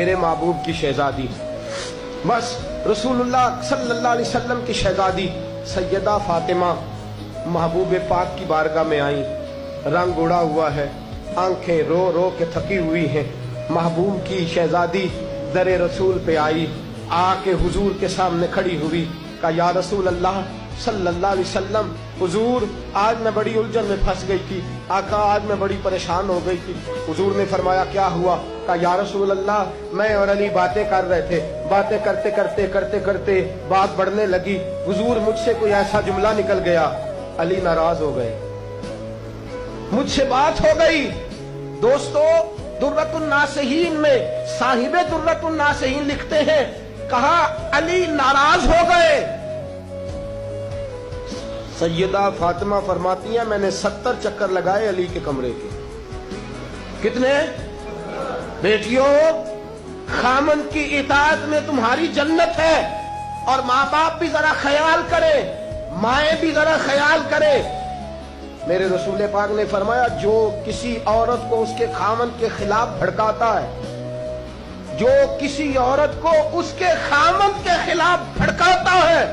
میرے محبوب کی شہزادی، بس رسولullah صلی اللہ علیہ وسلم کی شہزادی سیدہ فاطمہ محبوب پاک کی بارگاہ میں آئیں، رنگ اڑا ہوا ہے، آنکھیں رو رو کے تھکی ہوئی ہیں۔ محبوب کی شہزادی در رسول پہ آئی، آ کے حضور کے سامنے کھڑی ہوئی، کہا یا رسول اللہ صلی اللہ علیہ وسلم، حضور آج میں بڑی الجھن میں پھنس گئی تھی، آقا آج میں بڑی پریشان ہو گئی تھی۔ حضور نے فرمایا کیا ہوا؟ کہا یا رسول اللہ میں اور علی باتیں کر رہے تھے، باتیں کرتے کرتے بات بڑھنے لگی، حضور مجھ سے کوئی ایسا جملہ نکل گیا، علی ناراض ہو گئے، مجھ سے بات ہو گئی۔ دوستو درۃ الناصحین میں صاحب درۃ الناصحین لکھتے ہیں، کہا علی ناراض ہو گئے۔ سیدہ فاطمہ فرماتی ہیں میں نے 70 چکر لگائے علی کے کمرے کے۔ کتنے؟ بیٹیوں خامند کی اطاعت میں تمہاری جنت ہے، اور ماں باپ بھی ذرا خیال کرے، مائیں بھی ذرا خیال کرے۔ میرے رسول پاک نے فرمایا جو کسی عورت کو اس کے خامند کے خلاف بھڑکاتا ہے، جو کسی عورت کو اس کے خامند کے خلاف بھڑکاتا ہے،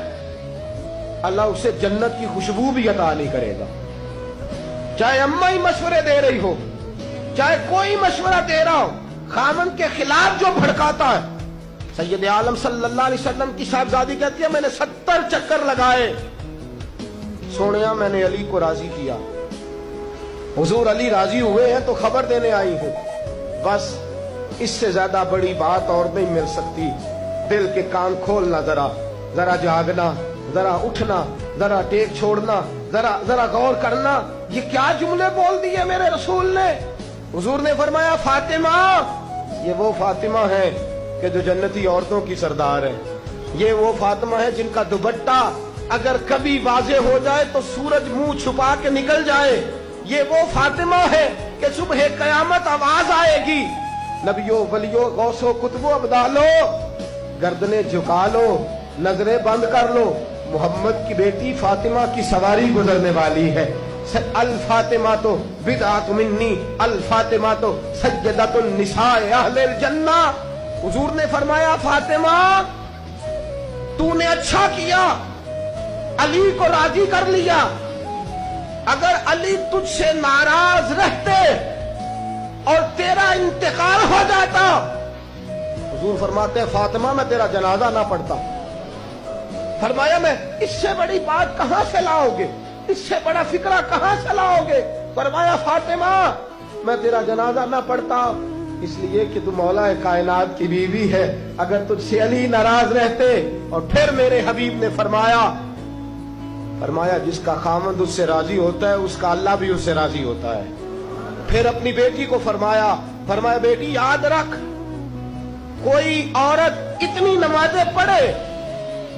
اللہ اسے جنت کی خوشبو بھی عطا نہیں کرے گا۔ چاہے اماں ہی مشورے دے رہی ہو، چاہے کوئی مشورہ دے رہا ہو، خامند کے خلاف جو بھڑکاتا ہے۔ سید عالم صلی اللہ علیہ وسلم کی صاحبزادی کہتی ہے میں نے 70 چکر لگائے، سونیا میں نے علی کو راضی کیا۔ حضور علی راضی ہوئے ہیں تو خبر دینے آئی ہوں، بس اس سے زیادہ بڑی بات اور نہیں مل سکتی۔ دل کے کان کھولنا، ذرا جاگنا، ذرا اٹھنا، ذرا ٹیک چھوڑنا، ذرا غور کرنا، یہ کیا جملے بول دیے میرے رسول نے۔ حضور نے فرمایا فاطمہ، یہ وہ فاطمہ ہے کہ جو جنتی عورتوں کی سردار ہے، یہ وہ فاطمہ ہے جن کا دوپٹہ اگر کبھی واضح ہو جائے تو سورج منہ چھپا کے نکل جائے، یہ وہ فاطمہ ہے کہ صبح قیامت آواز آئے گی، نبیوں ولیوں غوثوں کتبوں ابدالو گردنیں جھکا لو، نظریں بند کر لو، محمد کی بیٹی فاطمہ کی سواری گزرنے والی ہے۔ الفاطمہ تو بدعت منی، الفاطمہ تو سیدۃ النساء اہل الجنہ۔ حضور نے فرمایا فاطمہ تو نے اچھا کیا، علی کو راضی کر لیا، اگر علی تجھ سے ناراض رہتے اور تیرا انتقال ہو جاتا، حضور فرماتے ہیں فاطمہ میں تیرا جنازہ نہ پڑھتا۔ فرمایا میں اس سے بڑی بات کہاں سے لاؤ گے، اس سے بڑا فکرہ کہاں سے لاؤ گے؟ فرمایا فاطمہ میں تیرا جنازہ نہ پڑھتا اس لیے کہ تو مولا کائنات کی بیوی ہے، اگر تجھ سے علی ناراض رہتے۔ اور پھر میرے حبیب نے فرمایا جس کا خامند اس سے راضی ہوتا ہے اس کا اللہ بھی اس سے راضی ہوتا ہے۔ پھر اپنی بیٹی کو فرمایا بیٹی یاد رکھ، کوئی عورت اتنی نمازیں پڑھے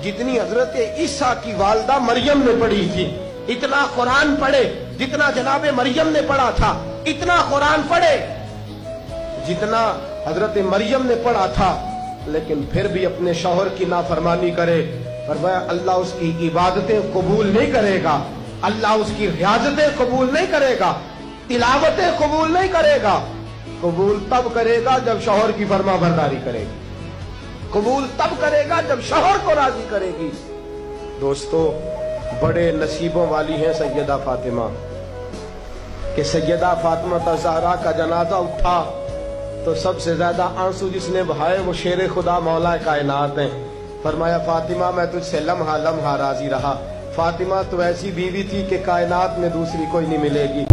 جتنی حضرت عیسیٰ کی والدہ مریم نے پڑھی تھی، اتنا قرآن پڑھے جتنا جناب مریم نے پڑھا تھا، اتنا قرآن پڑھے جتنا حضرت مریم نے پڑھا تھا، لیکن پھر بھی اپنے شوہر کی نافرمانی کرے، فرمایا اللہ اس کی عبادتیں قبول نہیں کرے گا، اللہ اس کی ریاضتیں قبول نہیں کرے گا، تلاوتیں قبول نہیں کرے گا۔ قبول تب کرے گا جب شوہر کی فرما برداری کرے گی، قبول تب کرے گا جب شوہر کو راضی کرے گی۔ دوستو بڑے نصیبوں والی ہیں سیدہ فاطمہ کہ سیدہ فاطمہ الزہرا کا جنازہ اٹھا تو سب سے زیادہ آنسو جس نے بہائے وہ شیر خدا مولا کائنات ہیں۔ فرمایا فاطمہ میں تجھ سے لمحہ لمحہ راضی رہا، فاطمہ تو ایسی بیوی تھی کہ کائنات میں دوسری کوئی نہیں ملے گی۔